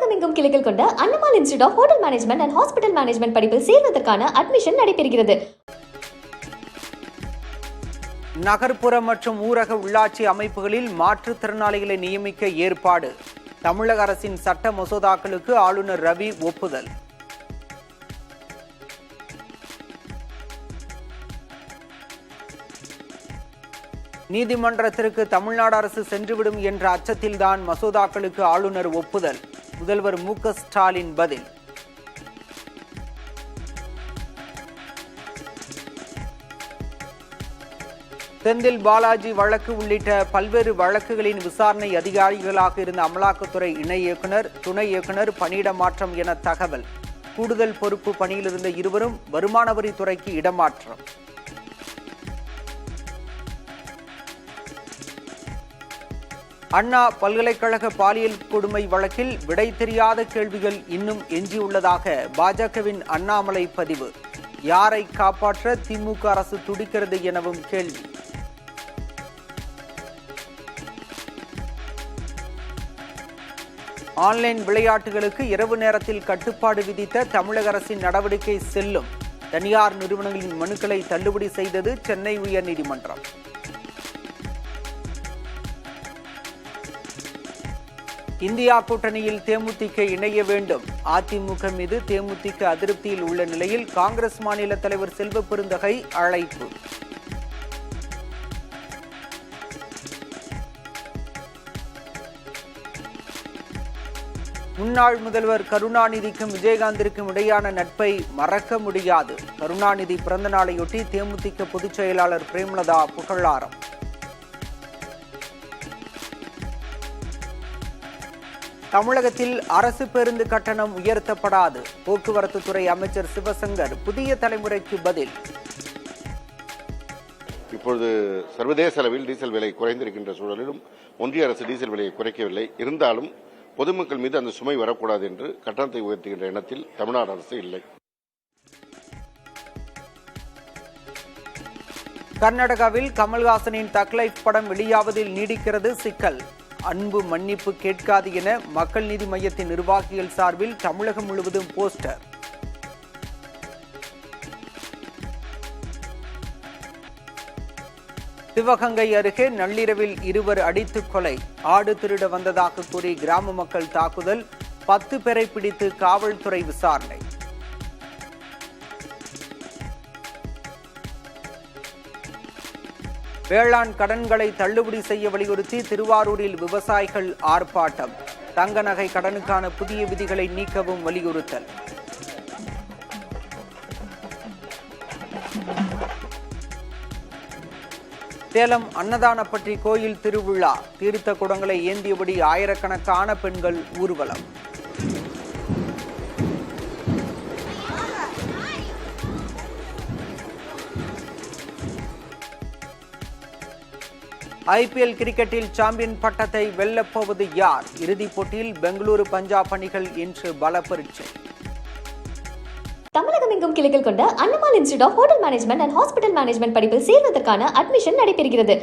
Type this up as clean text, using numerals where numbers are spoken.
தமிழகமெங்கும் கிளைகள் கொண்ட Annamal institute of hotel management and hospital management படிப்பில் சேர்வதற்கான அட்மிஷன் நடைபெறுகிறது. நகர்ப்புற மற்றும் ஊரக உள்ளாட்சி அமைப்புகளில் மாற்றுத்திறனாளிகளை நியமிக்க ஏற்பாடு. தமிழக அரசின் சட்ட மசோதாக்களுக்கு ஆளுநர் ரவி ஒப்புதல். நீதிமன்றத்திற்கு தமிழ்நாடு அரசு சென்றுவிடும் என்ற அச்சத்தில்தான் மசோதாக்களுக்கு ஆளுநர் ஒப்புதல். முதல்வர் மு.க. ஸ்டாலின் பதில். செந்தில் பாலாஜி வழக்கு உள்ளிட்ட பல்வேறு வழக்குகளின் விசாரணை அதிகாரிகளாக இருந்த அமலாக்கத்துறை இணை இயக்குநர், துணை இயக்குநர் பணியிட மாற்றம் என தகவல். கூடுதல் பொறுப்பு பணியிலிருந்த இருவரும் வருமான வரித்துறைக்கு இடமாற்றம். அண்ணா பல்கலைக்கழக பாலியல் கொடுமை வழக்கில் விடை தெரியாத கேள்விகள் இன்னும் எஞ்சியுள்ளதாக பாஜகவின் அண்ணாமலை பதிவு. யாரை காப்பாற்ற திமுக அரசு துடிக்கிறது எனவும் கேள்வி. ஆன்லைன் விளையாட்டுகளுக்கு இரவு நேரத்தில் கட்டுப்பாடு விதித்த தமிழக அரசின் நடவடிக்கை செல்லும். தனியார் நிறுவனங்களின் மனுக்களை தள்ளுபடி செய்தது சென்னை உயர்நீதிமன்றம். இந்தியா கூட்டணியில் தேமுதிக இணைய வேண்டும். அதிமுக மீது தேமுதிக அதிருப்தியில் உள்ள நிலையில் காங்கிரஸ் மாநில தலைவர் செல்வ பெருந்தகை அழைப்பு. முன்னாள் முதல்வர் கருணாநிதிக்கும் விஜயகாந்திற்கும் இடையான நட்பை மறக்க முடியாது. கருணாநிதி பிறந்த நாளையொட்டி தேமுதிக பொதுச் செயலாளர் பிரேமலதா புகழாரம். தமிழகத்தில் அரசு பேருந்து கட்டணம் உயர்த்தப்படாது. போக்குவரத்து துறை அமைச்சர் சிவசங்கர் புதிய தலைமுறைக்கு பதில். இப்பொழுது சர்வதேச அளவில் டீசல் விலை குறைந்திருக்கின்ற சூழலிலும் ஒன்றிய அரசு டீசல் விலையை குறைக்கவில்லை. இருந்தாலும் பொதுமக்கள் மீது அந்த சுமை வரக்கூடாது என்று கட்டணத்தை உயர்த்துகின்ற எண்ணத்தில் தமிழ்நாடு அரசு இல்லை. கர்நாடகாவில் கமல்ஹாசனின் தக் லைஃப் படம் வெளியாவதில் நீடிக்கிறது சிக்கல். அன்பு மன்னிப்பு கேட்காது என மக்கள் நீதி மையத்தின் நிர்வாகிகள் சார்பில் தமிழகம் முழுவதும் போஸ்டர். சிவகங்கை அருகே நள்ளிரவில் இருவர் அடித்து கொலை. ஆடு திருட வந்ததாக கூறி கிராம மக்கள் தாக்குதல். 10 பேரை பிடித்து காவல்துறை விசாரணை. வேளாண் கடன்களை தள்ளுபடி செய்ய வலியுறுத்தி திருவாரூரில் விவசாயிகள் ஆர்ப்பாட்டம். தங்க நகை கடனுக்கான புதிய விதிகளை நீக்கவும் வலியுறுத்தல். சேலம் அன்னதானப்பட்டி கோயில் திருவிழா. தீர்த்த குடங்களை ஏந்தியபடி ஆயிரக்கணக்கான பெண்கள் ஊர்வலம். ஐபிஎல் கிரிக்கெட்டில் சாம்பியன் பட்டத்தை வெல்லப்போவது யார்? இறுதிப் போட்டியில் பெங்களூரு, பஞ்சாப் அணிகள் இன்று பல பரீட்சை. தமிழகமெங்கும் கிளைகள் கொண்ட Annamal institute of hotel management and hospital management படிப்பில் சேர்வதற்கான அட்மிஷன் நடைபெறுகிறது.